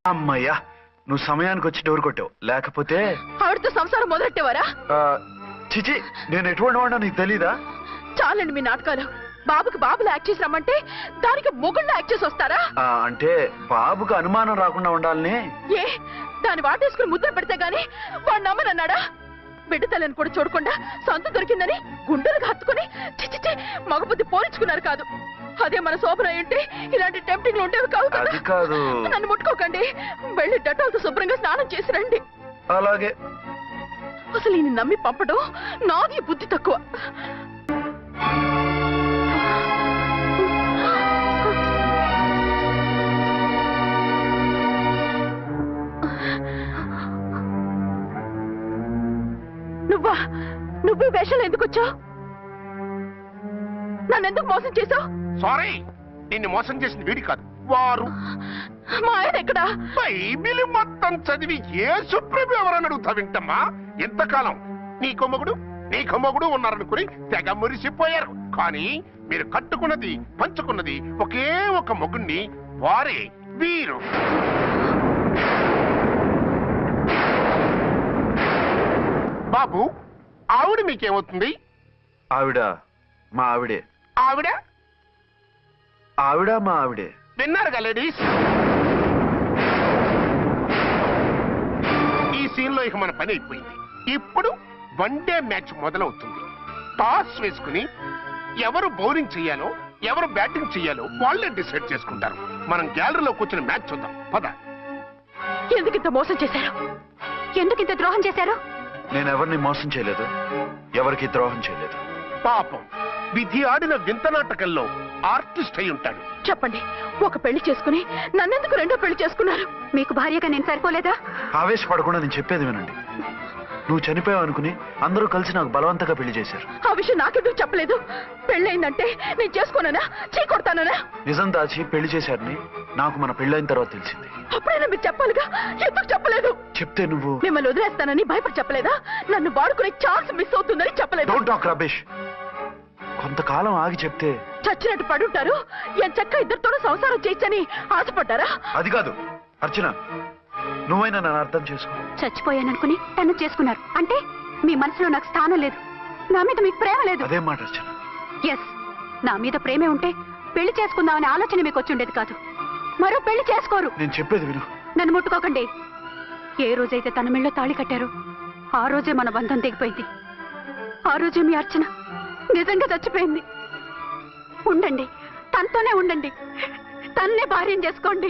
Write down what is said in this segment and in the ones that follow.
అమ్మయ్యా, నువ్వు సమయానికి వచ్చి డోర్ కొట్టావు. లేకపోతే ఆవిడతో సంసారం మొదలెట్టేవారా? చిచి, నేను ఎటువంటి వాడినా నీకు తెలీదా? చాలండి మీ నాటకాలు. బాబుకి బాబులో యాక్ట్ చేసి రమ్మంటే దానికి మొగుళ్ళో యాక్ట్ చేసి వస్తారా? అంటే బాబుకు అనుమానం రాకుండా ఉండాలని. ఏ దాన్ని వాటేసుకుని ముద్ర పెడితే గాని వాడు నమ్మనన్నాడా? బిడ్డ తల్లిని కూడా చూడకుండా సొంత దొరికిందని గుండెలకు హత్తుకుని చిచి మగబుద్ధి పోల్చుకున్నారు కాదు. అదే మన శోభన ఏంటి ఇలాంటి టెంప్టింగ్లు ఉండేవి కావు కదా. నన్ను ముట్టుకోకండి, వెళ్ళి డెటాల్తో శుభ్రంగా స్నానం చేసి రండి. అలాగే. అసలు ఈయన నమ్మి పంపడం నాది బుద్ధి తక్కువ. నువ్వు వేషాలు ఎందుకు వచ్చావు? నన్ను ఎందుకు మోసం చేశావు? సారీ, నిన్ను మోసం చేసింది వీడి కాదు, వారు. మా ఆయన ఎక్కడా? బైబిల్ మొత్తం చదివి యేసు ప్రభు ఎవరని అడుగుతా వింటమ్మా. ఎంతకాలం నీ కొమ్మగుడు ఉన్నారనుకుని తెగ మురిసిపోయారు. కానీ మీరు కట్టుకున్నది పంచుకున్నది ఒకే ఒక మొగుణ్ణి, వారే వీరు. బాబు, ఆవిడ మీకేమవుతుంది? ఆవిడ మా ఆవిడే. ఆవిడ ఆవిడ మా ఆవిడే. విన్నారుగా లేడీస్? ఈ సీన్ లో ఇక మన పని అయిపోయింది. ఇప్పుడు వన్ డే మ్యాచ్ మొదలవుతుంది. టాస్ వేసుకుని ఎవరు బౌలింగ్ చెయ్యాలో ఎవరు బ్యాటింగ్ చెయ్యాలో వాళ్ళే డిసైడ్ చేసుకుంటారు. మనం గ్యాలరీలో కూర్చుని మ్యాచ్ చూద్దాం. పద. ఎందుకింత మోసం చేశారు? ఎందుకింత ద్రోహం చేశారు? నేను ఎవరిని మోసం చేయలేదు, ఎవరికి ద్రోహం చేయలేదు. పాపం, విధి ఆడిన వింత నాటకంలో ఆర్టిస్ట్ అయి ఉంటాడు. చెప్పండి, ఒక పెళ్లి చేసుకుని నన్నెందుకు రెండో పెళ్లి చేసుకున్నారు? మీకు భార్యగా నేను సరిపోలేదా? ఆవేశపడకుండా నేను చెప్పేది వినండి. నువ్వు చనిపోయావు అనుకుని అందరూ కలిసి నాకు బలవంతంగా పెళ్లి చేశారు. ఆ విషయం నాకెందుకు చెప్పలేదు? పెళ్ళయిందంటే నేను చేసుకోనన్నా, చీకొడతానన్నా? నిజం దాచి పెళ్లి చేశారని నాకు మన పెళ్ళైన తర్వాత తెలిసింది. అప్పుడైనా మీరు చెప్పాలిగా, ఎందుకు చెప్పలేదు? చెప్తే నువ్వు మిమ్మల్ని వదిలేస్తానని భయపడి చెప్పలేదా? నన్ను వాడుకునే ఛాన్స్ మిస్ అవుతుందని చెప్పలేదు. Don't talk రబేష్. కొంతకాలం ఆగి చెప్తే చచ్చినట్టు పడుంటారు. ఎంచక్క ఇద్దరితోనూ సంసారం చేయొచ్చని ఆశపడ్డారా? అది కాదు అర్చన, నువ్వైనా నన్ను అర్థం చేసుకో. చచ్చిపోయాననుకుని తను చేసుకున్నారు అంటే మీ మనసులో నాకు స్థానం లేదు, నా మీద మీకు ప్రేమ లేదు. అదే మాట అర్చన. ఎస్, నా మీద ప్రేమే ఉంటే పెళ్లి చేసుకుందామనే ఆలోచన మీకు వచ్చి ఉండేది కాదు. మరో పెళ్లి చేసుకోరు. నేను చెప్పేది విను. నన్ను ముట్టుకోకండి. ఏ రోజైతే తన మెళ్ళో తాళి కట్టారో ఆ రోజే మన బంధం తెగిపోయింది. ఆ రోజే మీ అర్చన నిజంగా చచ్చిపోయింది. ఉండండి, తనతోనే ఉండండి, తన్నే భార్యం చేసుకోండి.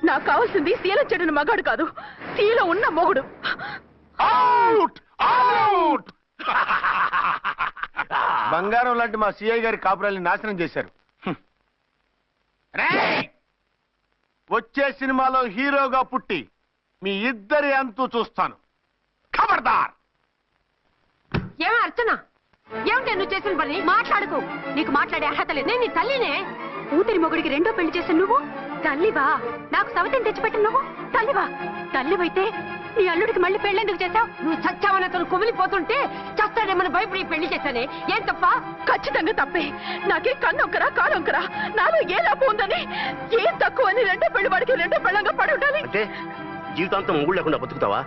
నాకు కావాల్సింది శీల చెడిన మగాడు కాదు, శీల ఉన్న మొగుడు. బంగారం లాంటి మా సిఐ గారి కాపురాల్ని నాశనం చేశారు. వచ్చే సినిమాలో హీరోగా పుట్టి మీ ఇద్దరి అంతు చూస్తాను. ఖబర్దార్. ఏమో అర్చన, ఏమిటి నువ్వు చేసిన పని? మాట్లాడుకో, నీకు మాట్లాడే అర్హత లేదు. నేను నీ తల్లినే. కూతురి మొగుడికి రెండో పెళ్లి చేసిన నువ్వు తల్లివా? నాకు సవతిని తెచ్చిపెట్టిన నువ్వు తల్లివా? తల్లివైతే నీ అల్లుడికి మళ్ళీ పెళ్ళెందుకు చేశావు? నువ్వు చచ్చావని అతను కుమిలిపోతుంటే చస్తాడేమని భయపడి పెళ్లి చేశానే. ఏం తప్ప? ఖచ్చితంగా తప్పే. నాకే కన్నొక్కరా కానొక్కరా, నాలో ఏ లాభం ఉందని, ఏం తక్కువ అని రెండో పెళ్లి వాడికి రెండో పెళ్ళంగా పడి ఉండాలి. అంటే జీవితాంతం మొగుడు లేకుండా బతుకుతావా?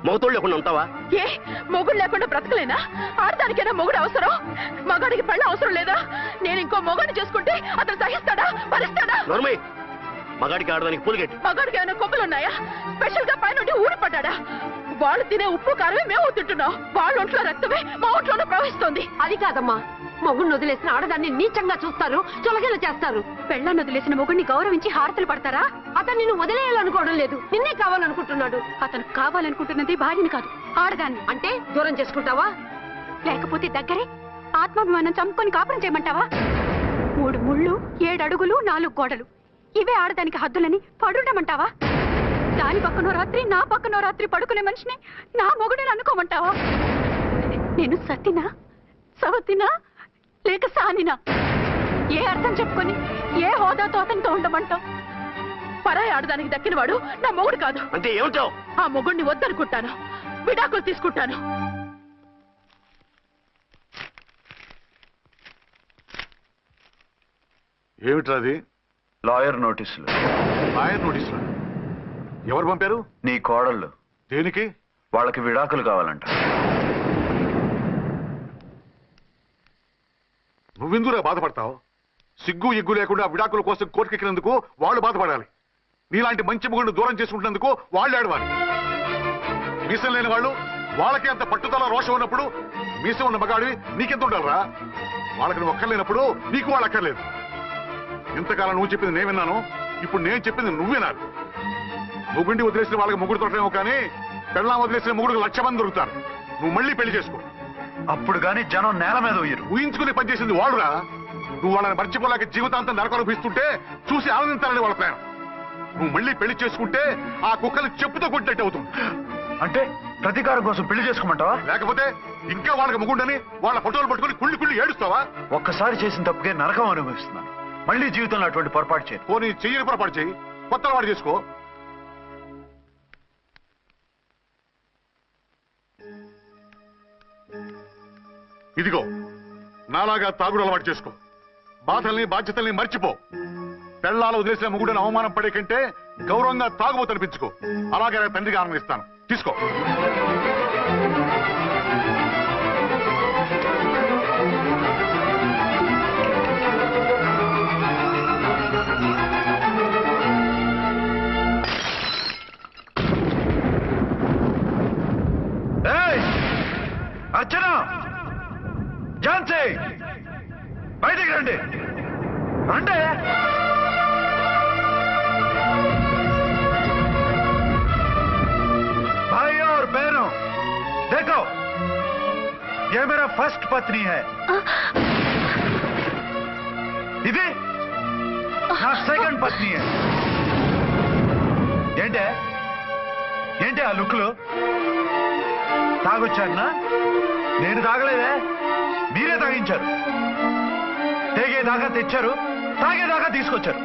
మొగతోడు లేకుండా ఉంటావా? ఏ మొగుడు లేకుండా బ్రతకలేనా? ఆడదానికైనా మొగుడు అవసరం, మగాడికి పెళ్ళ అవసరం లేదా? నేను ఇంకో మొగాడిని చేసుకుంటే అతను సహిస్తాడా, భరిస్తాడా? మగాడికి ఆడదానికి పూలిగెట్టు. మగాడికి ఏమైనా కొబ్బలున్నాయా? స్పెషల్ గా పైనుండి ఊడి పడ్డాడా? వాళ్ళు తినే ఉప్పు కారమే మేము తింటున్నాం. వాళ్ళ ఒంట్లో రక్తమే మా ఒంట్లోనే ప్రవహిస్తోంది. అది కాదమ్మా, మొగుడిని వదిలేసిన ఆడదాన్ని నీచంగా చూస్తారు, చులకన చేస్తారు. పెళ్ళాన్ని వదిలేసిన మొగుడిని గౌరవించి హారతలు పడతారా? అతను నిన్ను వదిలేయాలనుకోవడం లేదు, నిన్నే కావాలనుకుంటున్నాడు. అతను కావాలనుకుంటున్నది భార్యని కాదు, ఆడదాన్ని. అంటే దూరం చేసుకుంటావా? లేకపోతే దగ్గరే ఆత్మాభిమానం చంపుకొని కాపురం చేయమంటావా? 3 ముళ్ళు 7 అడుగులు 4 గోడలు, ఇవే ఆడదానికి హద్దులని పడుండమంటావా? దాని పక్కనో రాత్రి నా పక్కనో రాత్రి పడుకునే మనిషిని నా మొగుడని అనుకోమంటావా? నేను సతినా, సవతినా, లేక సానినా? ఏ అర్థం చెప్పుకొని ఏ హోదాతో అతనితో ఉండమంటావు? పరాయి ఆడదానికి దక్కినవాడు నా మొగుడు కాదు. అంటే ఏమిటో? ఆ మొగుడిని వద్దనుకుంటాను, విడాకులు తీసుకుంటాను. ఏమిట్రాది? లాయర్ నోటీసులు. లాయర్ నోటీసులు ఎవరు పంపారు? నీ కోడళ్ళు. దేనికి? వాళ్ళకి విడాకులు కావాలంట. నువ్వెందుకురా బాధపడతావు? సిగ్గు ఎగ్గు లేకుండా విడాకుల కోసం కోర్టుకెక్కినందుకు వాళ్ళు బాధపడాలి. నీలాంటి మంచి మొగుడిని దూరం చేసుకుంటున్నందుకు వాళ్ళు ఏడవాలి. మీసం లేని వాళ్ళు వాళ్ళకి అంత పట్టుదల రోషం ఉన్నప్పుడు మీసం ఉన్న మగాడివి నీకెంత ఉండాలరా? వాళ్ళకి నువ్వు అక్కర్లేనప్పుడు నీకు వాళ్ళు అక్కర్లేదు. ఇంతకాలం నువ్వు చెప్పింది నేను విన్నాను, ఇప్పుడు నేను చెప్పింది నువ్వు వినాలి. మొగుండి వదిలేసిన వాళ్ళకి మొగుడు దొరకలేమో కానీ పెళ్ళాం వదిలేసిన మొగుడికి 1,00,000 మంది దొరుకుతారు. నువ్వు మళ్ళీ పెళ్లి చేసుకో. అప్పుడు గాని జనం నేల మీద ఉయ్యరు. ఊహించుకుని పనిచేసింది వాడురా. నువ్వు వాళ్ళని మర్చిపోలేక జీవితాంతం నరకం అనుభవిస్తుంటే చూసి ఆనందించాలని వాళ్ళ ప్లాన్. నువ్వు మళ్ళీ పెళ్లి చేసుకుంటే ఆ కుక్కలు చెప్పుతో కొట్టినట్టు అవుతుంది. అంటే ప్రతీకారం కోసం పెళ్లి చేసుకోమంటావా? లేకపోతే ఇంకా వాళ్ళకి మొగుండని వాళ్ళ ఫోటోలు పట్టుకుని కుళ్ళి కుళ్ళి ఏడుస్తావా? ఒక్కసారి చేసిన తప్పుకే నరకం అనుభవిస్తున్నాను. మళ్ళీ జీవితంలో అటువంటి పొరపాటు చేయను. పోనీ చెయ్యని పొరపాటు చెయ్యి, కొత్త వాడు చేసుకో. ఇదిగో నాలాగా తాగుడు అలవాటు చేసుకో. బాధల్ని బాధ్యతల్ని మర్చిపో. పెళ్ళాలు వదిలేసిన మొగుడని అవమానం పడే కంటే గౌరవంగా తాగుబోతు అనిపించుకో. అలాగే తండ్రిగా ఆనందిస్తాను. తీసుకో. అర్చన, ఝాన్సీ, బయటికి రండి. రండి. भाई और बहनों, देखो, ये मेरा फर्स्ट पत्नी है. ఇది నా సెకండ్ పత్ని. ఏంటి ఆ లుక్లు? తాగొచ్చానా? నేను తాగలేదే, మీరే తాగించారు. తేగేదాకా తెచ్చారు, తాగేదాకా తీసుకొచ్చారు.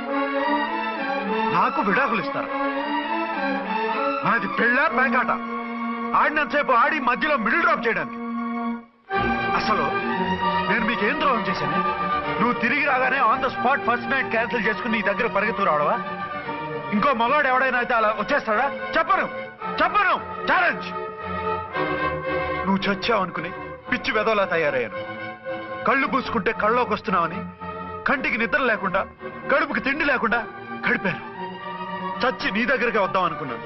నాకు విడాకులు ఇస్తారు. మనది పెళ్ళా పేకాట? ఆడినంతసేపు ఆడి మధ్యలో మిడిల్ డ్రాప్ చేయడానికి. అసలు నేను మీకేం ద్రోహం చేశాను? నువ్వు తిరిగి రాగానే on the spot first night cancel చేసుకుని నీ దగ్గర పరిగెత్తు రావడవా? ఇంకో మగాడు ఎవడైనా అయితే అలా వచ్చేస్తాడా? చెప్పను. ఛాలెంజ్. నువ్వు చచ్చావనుకుని పిచ్చి వెదవలా తయారయ్యాను. కళ్ళు పూసుకుంటే కళ్ళలోకి వస్తున్నావని కంటికి నిద్ర లేకుండా కడుపుకి తిండి లేకుండా గడిపాను. చచ్చి నీ దగ్గరికి వద్దాం అనుకున్నాను.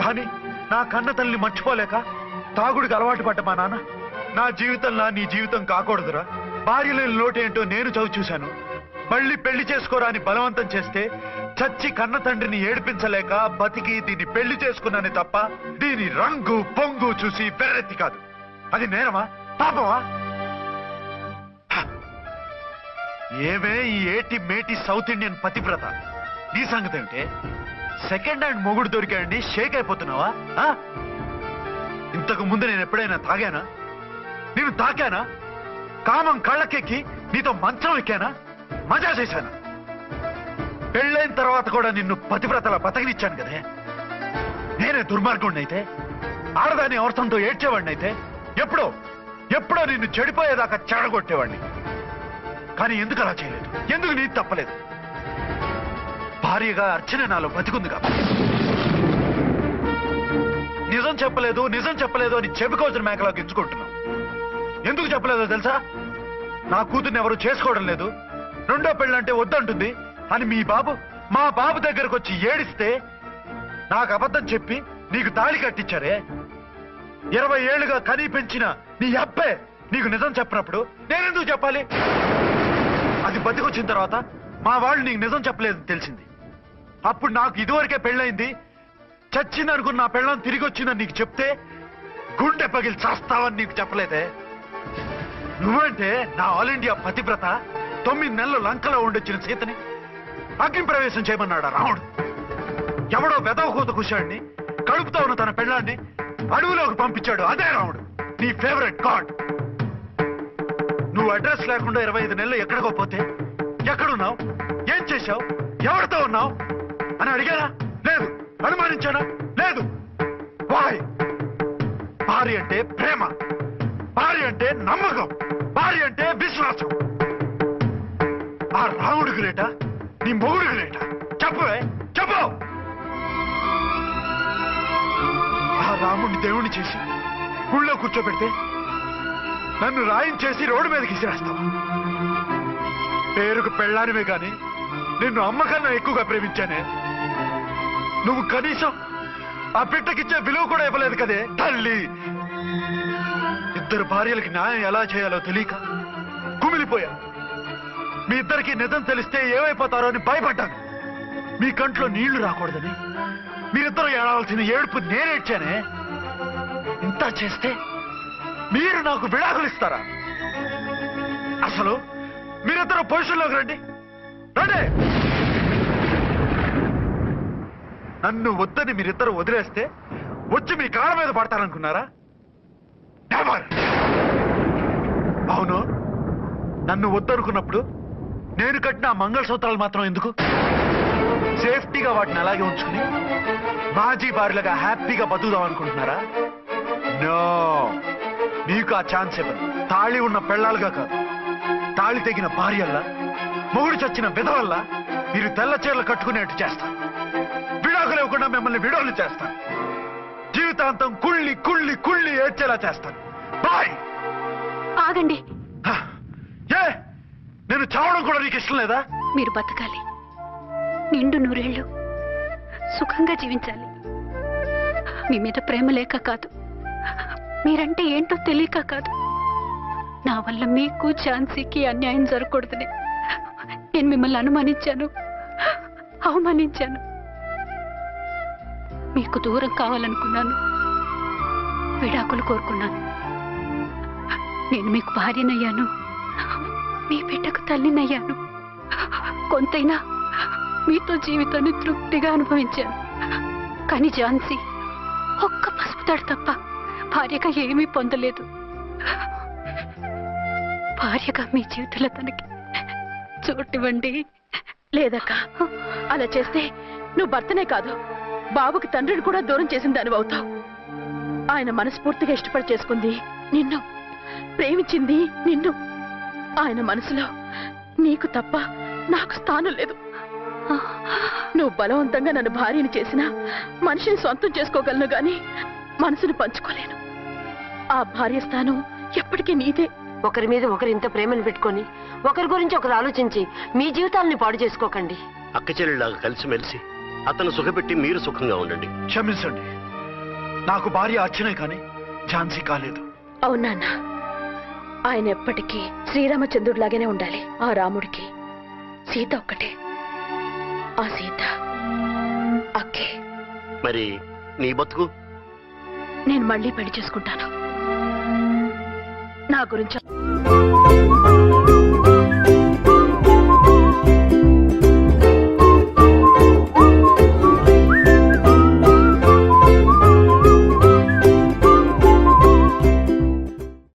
కానీ నా కన్న తల్లిని మర్చిపోలేక తాగుడికి అలవాటు పడ్డ మా నాన్న నా జీవితంలా నీ జీవితం కాకూడదురా, భార్య లేని లోటేంటో నేను చవి చూశాను, మళ్ళీ పెళ్లి చేసుకోరా అని బలవంతం చేస్తే చచ్చి కన్న తండ్రిని ఏడిపించలేక బతికి దీన్ని పెళ్లి చేసుకున్నానే తప్ప దీని రంగు పొంగు చూసి వెర్రెత్తి కాదు. అది నేరమా? పాపమా? ఏమే ఈ ఏటి మేటి సౌత్ ఇండియన్ పతివ్రత, నీ సంగతి ఏమిటే? సెకండ్ హ్యాండ్ మొగుడు దొరికాడండి షేక్ అయిపోతున్నావా? ఇంతకు ముందు నేను ఎప్పుడైనా తాగానా? నేను తాకానా? కామం కళ్ళకెక్కి నీతో మంచం ఎక్కానా? మజా చేశానా? పెళ్ళైన తర్వాత కూడా నిన్ను పతివ్రతలా బతకనిచ్చాను కదే. నేనే దుర్మార్గుడిని అయితే, ఆడదాన్ని అవసరంతో ఏడ్చేవాడిని అయితే, ఎప్పుడో నిన్ను చెడిపోయేదాకా చెడగొట్టేవాడిని. కానీ ఎందుకు అలా చేయలేదు? ఎందుకు నీది తప్పలేదు? భార్యగా అర్చన నాలో బతికుంది కాబట్టి. నిజం చెప్పలేదు అని చెప్పుకోవచ్చిన మేకలా గించుకుంటున్నావు. ఎందుకు చెప్పలేదో తెలుసా? నా కూతుర్ని ఎవరు చేసుకోవడం లేదు, రెండో పెళ్ళంటే వద్దంటుంది అని మా బాబు దగ్గరకు వచ్చి ఏడిస్తే నాకు అబద్ధం చెప్పి నీకు తాళి కట్టించారే. 20 ఏళ్లుగా కనీ పెంచిన నీ అబ్బే నీకు నిజం చెప్పినప్పుడు నేనెందుకు చెప్పాలి? అది బతికొచ్చిన తర్వాత మా వాళ్ళు నీకు నిజం చెప్పలేదని తెలిసింది. అప్పుడు నాకు ఇదివరకే పెళ్ళయింది, చచ్చింది అనుకున్న నా పెళ్ళం తిరిగి వచ్చిందని నీకు చెప్తే గుండె పగిలి చేస్తావని నీకు చెప్పలేదే. నువ్వంటే నా ఆల్ ఇండియా పతివ్రత 9 నెలలు లంకలో ఉండొచ్చిన సీతని అగ్ని ప్రవేశం చేయమన్నాడా రాముడు? ఎవడో వెదవకూత కుషాడిని కడుపుతో ఉన్న తన పెళ్ళాన్ని అడవిలోకి పంపించాడు అదే రాముడు, నీ ఫేవరెట్ గాడ్. నువ్వు అడ్రస్ లేకుండా 25 నెలలు ఎక్కడికో పోతే ఎక్కడున్నావు, ఏం చేశావు, ఎవరితో ఉన్నావు అని అడిగానా? లేదు. అనుమానించానా? లేదు. వాయ్? భార్య అంటే ప్రేమ, భార్య అంటే నమ్మకం, భార్య అంటే విశ్వాసం. ఆ రాముడు గ్రేట, నీ నీ మొగుడు లేట చెప్పవే చెప్పు. ఆ రాముడిని దేవుణ్ణి చేసి గుళ్ళో కూర్చోబెడితే నన్ను రాయించేసి రోడ్డు మీదకి ఇసిరేస్తావా? పేరుకు పెళ్ళానివే గాని నిన్ను అమ్మకన్నా ఎక్కువగా ప్రేమించానే. నువ్వు కనీసం ఆ బిడ్డకిచ్చే విలువ కూడా ఇవ్వలేదు కదే తల్లి. ఇద్దరు భార్యలకి న్యాయం ఎలా చేయాలో తెలియక కుమిలిపోయా. మీ ఇద్దరికి నిజం తెలిస్తే ఏమైపోతారో అని భయపడ్డాను. మీ కంట్లో నీళ్లు రాకూడదని మీరిద్దరూ ఏడవలసిన ఏడుపు నేనేడ్చానే. ఇంత చేస్తే మీరు నాకు విడాకులు ఇస్తారా? అసలు మీరిద్దరు పొజిషన్లోకి రండి రండి. నన్ను వద్దని మీరిద్దరు వదిలేస్తే వచ్చి మీ కాళ్ళ మీద పడతారనుకున్నారా? నెవర్. అవును, నన్ను వద్దనుకున్నప్పుడు నేను కట్టిన ఆ మంగళసూత్రాలు మాత్రం ఎందుకు? సేఫ్టీగా వాటిని అలాగే ఉంచుకుని మాజీ భార్యలుగా హ్యాపీగా బతుకుదాం అనుకుంటున్నారా? నో, మీకు ఆ ఛాన్స్ ఇవ్వను. తాళి ఉన్న పెళ్ళాలుగా కాదు, తాళి తెగిన భార్యల్లా, మొగుడు చచ్చిన విధవల్లా మీరు తెల్ల చీరలు కట్టుకునేట్టు చేస్తాను. విడాకులు ఇవ్వకుండా మిమ్మల్ని విడోలు చేస్తాను. జీవితాంతం కుళ్ళి కుళ్ళి కుళ్ళి ఏడ్చేలా చేస్తాను. బాయ్. ఆగండి. ఏ, నేను చావడం కూడా నీకు ఇష్టం లేదా? మీరు బతకాలి, నిండు నూరేళ్లు సుఖంగా జీవించాలి. మీ మీద ప్రేమ లేక కాదు, మీరంటే ఏంటో తెలియక కాదు. నా వల్ల మీకు ఝాన్సీకి అన్యాయం జరగకూడదని నేను మిమ్మల్ని అనుమానించాను, అవమానించాను. మీకు దూరం కావాలనుకున్నాను, విడాకులు కోరుకున్నాను. నేను మీకు భార్యనయ్యాను, మీ బిడ్డకు తల్లినయ్యాను. కొంతైనా మీతో జీవితాన్ని తృప్తిగా అనుభవించాను. కానీ ఝాన్సీ ఒక్క పసుపుతాడు తప్ప భార్యగా ఏమీ పొందలేదు. భార్యగా మీ జీవితంలో తనకి చోటివ్వండి. లేదక్క, అలా చేస్తే నువ్వు భర్తనే కాదు, బాబుకి తండ్రిని కూడా దూరం చేసిన దానివి అవుతావు. ఆయన మనస్ఫూర్తిగా ఇష్టపడి చేసుకుంది నిన్ను, ప్రేమించింది నిన్ను. ఆయన మనసులో నీకు తప్ప నాకు స్థానం లేదు. నువ్వు బలవంతంగా నన్ను భార్యని చేసినా మనిషిని సొంతం చేసుకోగలను గాని మనసును పంచుకోలేను. ఆ భార్య స్థానం ఎప్పటికీ నీదే. ఒకరి మీద ఒకరు ఇంత ప్రేమను పెట్టుకొని ఒకరి గురించి ఒకరు ఆలోచించి మీ జీవితాలని పాడు చేసుకోకండి. అక్క చెల్లెళ్ళలాగా కలిసిమెలిసి అతను సుఖపెట్టి మీరు సుఖంగా ఉండండి. క్షమించండి, నాకు భార్య అర్చనే కానీ ఝాన్సీ కాలేదు. అవునా? ఆయన ఎప్పటికీ శ్రీరామచంద్రుడిలాగానే ఉండాలి. ఆ రాముడికి సీత ఒక్కటే, ఆ సీత అక్కే. మరి నీ బతుకు? నేను మళ్ళీ పెళ్లి చేసుకుంటాను. నా గురించి